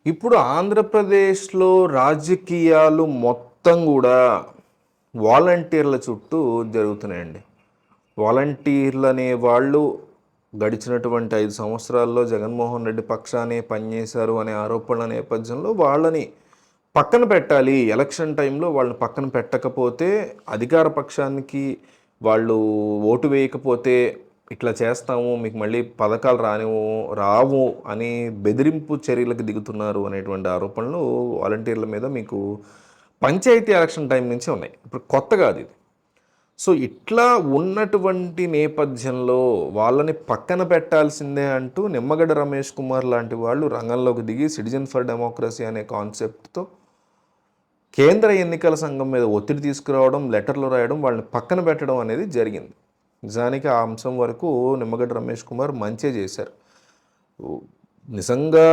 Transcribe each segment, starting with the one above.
ఇప్పుడు ఆంధ్రప్రదేశ్‌లో రాజకీయాలు మొత్తం గూడా వాలంటీర్ల చుట్టూ జరుగుతున్నాయండి. వాలంటీర్లనే వాళ్ళు గడిచినటువంటి 5 సంవత్సరాల్లో జగన్మోహన్ రెడ్డి పక్షానే పనిచేశారు అనే ఆరోపణల నేపథ్యంలో వాళ్ళని పక్కన పెట్టాలి. ఎలక్షన్ టైంలో వాళ్ళని పక్కన పెట్టకపోతే అధికార పక్షానికి వాళ్ళు ఓటు వేయకపోతే ఇట్లా చేస్తాము, మీకు మళ్ళీ పథకాలు రావు అని బెదిరింపు చర్యలకు దిగుతున్నారు అనేటువంటి ఆరోపణలు వాలంటీర్ల మీద మీకు పంచాయతీ ఎలక్షన్ టైం నుంచి ఉన్నాయి. ఇప్పుడు కొత్త కాదు ఇది. సో ఇట్లా ఉన్నటువంటి నేపథ్యంలో వాళ్ళని పక్కన పెట్టాల్సిందే అంటూ నిమ్మగడ్డ రమేష్ కుమార్ లాంటి వాళ్ళు రంగంలోకి దిగి సిటిజన్ ఫర్ డెమోక్రసీ అనే కాన్సెప్ట్తో కేంద్ర ఎన్నికల సంఘం మీద ఒత్తిడి తీసుకురావడం, లెటర్లు రాయడం, వాళ్ళని పక్కన పెట్టడం అనేది జరిగింది. నిజానికి ఆ అంశం వరకు నిమ్మగడ్డ రమేష్ కుమార్ మంచే చేశారు. నిజంగా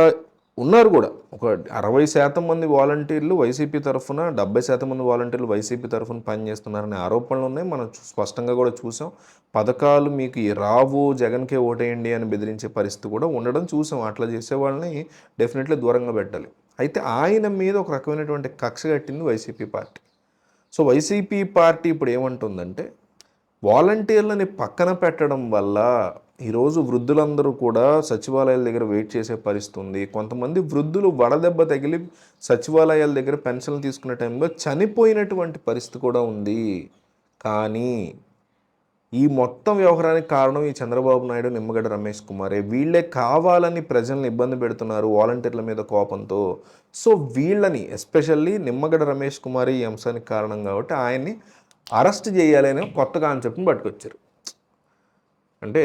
ఉన్నారు కూడా ఒక 60% మంది వాలంటీర్లు వైసీపీ తరఫున, 70% మంది వాలంటీర్లు వైసీపీ తరఫున పనిచేస్తున్నారనే ఆరోపణలు ఉన్నాయి. మనం స్పష్టంగా కూడా చూసాం. పథకాలు మీకు రావు, జగన్కే ఓటేయండి అని బెదిరించే పరిస్థితి కూడా ఉండడం చూసాం. అట్లా చేసే వాళ్ళని డెఫినెట్లీ దూరంగా పెట్టాలి. అయితే ఆయన మీద ఒక రకమైనటువంటి కక్ష కట్టింది YCP party. So YCP party ఇప్పుడు ఏమంటుందంటే, వాలంటీర్లని పక్కన పెట్టడం వల్ల ఈరోజు వృద్ధులందరూ కూడా సచివాలయాల దగ్గర వెయిట్ చేసే పరిస్థితి ఉంది. కొంతమంది వృద్ధులు వడదెబ్బ తగిలి సచివాలయాల దగ్గర పెన్షన్లు తీసుకునే టైంలో చనిపోయినటువంటి పరిస్థితి కూడా ఉంది. కానీ ఈ మొత్తం వ్యవహారానికి కారణం ఈ చంద్రబాబు నాయుడు, నిమ్మగడ్డ రమేష్ కుమారే. వీళ్ళే కావాలని ప్రజల్ని ఇబ్బంది పెడుతున్నారు వాలంటీర్ల మీద కోపంతో. సో వీళ్ళని ఎస్పెషల్లీ నిమ్మగడ్డ రమేష్ కుమార్ ఈ అంశానికి కారణం కాబట్టి ఆయన్ని అరెస్ట్ చేయాలి అనే కొత్త కాన్సెప్ట్ని పట్టుకొచ్చారు. అంటే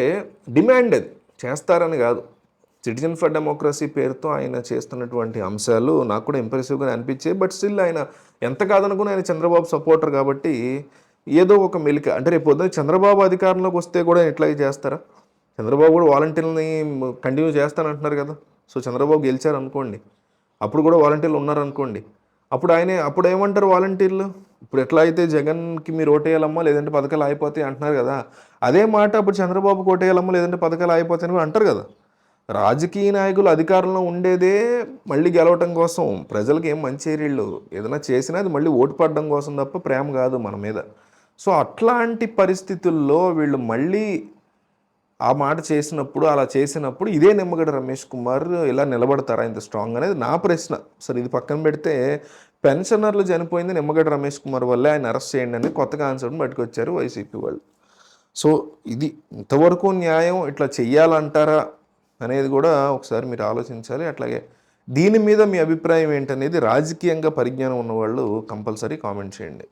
డిమాండ్ అది చేస్తారని కాదు. సిటిజన్ ఫర్ డెమోక్రసీ పేరుతో ఆయన చేస్తున్నటువంటి అంశాలు నాకు కూడా ఇంప్రెసివ్గా అనిపించాయి. బట్ స్టిల్ ఆయన ఎంత కాదనుకుని ఆయన చంద్రబాబు సపోర్టర్ కాబట్టి ఏదో ఒక మెలిక అంటే రేపు పొద్దున్న చంద్రబాబు అధికారంలోకి వస్తే కూడా ఇట్లాగే చేస్తారా? చంద్రబాబు కూడా వాలంటీర్లని కంటిన్యూ చేస్తానంటున్నారు కదా. సో చంద్రబాబు గెలిచారు అనుకోండి, అప్పుడు కూడా వాలంటీర్లు ఉన్నారనుకోండి, అప్పుడు ఏమంటారు వాలంటీర్లు? ఇప్పుడు ఎట్లా అయితే జగన్కి మీరు ఓటేయాలమ్మా లేదంటే పథకాలు అయిపోతాయి అంటున్నారు కదా, అదే మాట అప్పుడు చంద్రబాబుకి ఓటేయాలమ్మా లేదంటే పథకాలు అయిపోతాయని అంటారు కదా. రాజకీయ నాయకులు అధికారంలో ఉండేదే మళ్ళీ గెలవటం కోసం. ప్రజలకు ఏం మంచి చేయరు. ఏదైనా చేసినా అది మళ్ళీ ఓటు పడడం కోసం తప్ప ప్రేమ కాదు మన మీద. సో అట్లాంటి పరిస్థితుల్లో వీళ్ళు మళ్ళీ ఆ మాట చేసినప్పుడు, అలా చేసినప్పుడు ఇదే నిమ్మగడ్డ రమేష్ కుమార్ ఇలా నిలబడతారా ఇంత స్ట్రాంగ్ అనేది నా ప్రశ్న. సరే ఇది పక్కన పెడితే పెన్షనర్లు చనిపోయింది నిమ్మగడ్డ రమేష్ కుమార్ వల్లే, ఆయన అరెస్ట్ చేయండి అని కొత్త కాన్సెప్ట్ని పట్టుకొచ్చారు వైసీపీ వాళ్ళు. సో ఇది ఇంతవరకు న్యాయం ఇట్లా చెయ్యాలంటారా అనేది కూడా ఒకసారి మీరు ఆలోచించాలి. అట్లాగే దీని మీద మీ అభిప్రాయం ఏంటనేది రాజకీయంగా పరిజ్ఞానం ఉన్నవాళ్ళు కంపల్సరీ కామెంట్ చేయండి.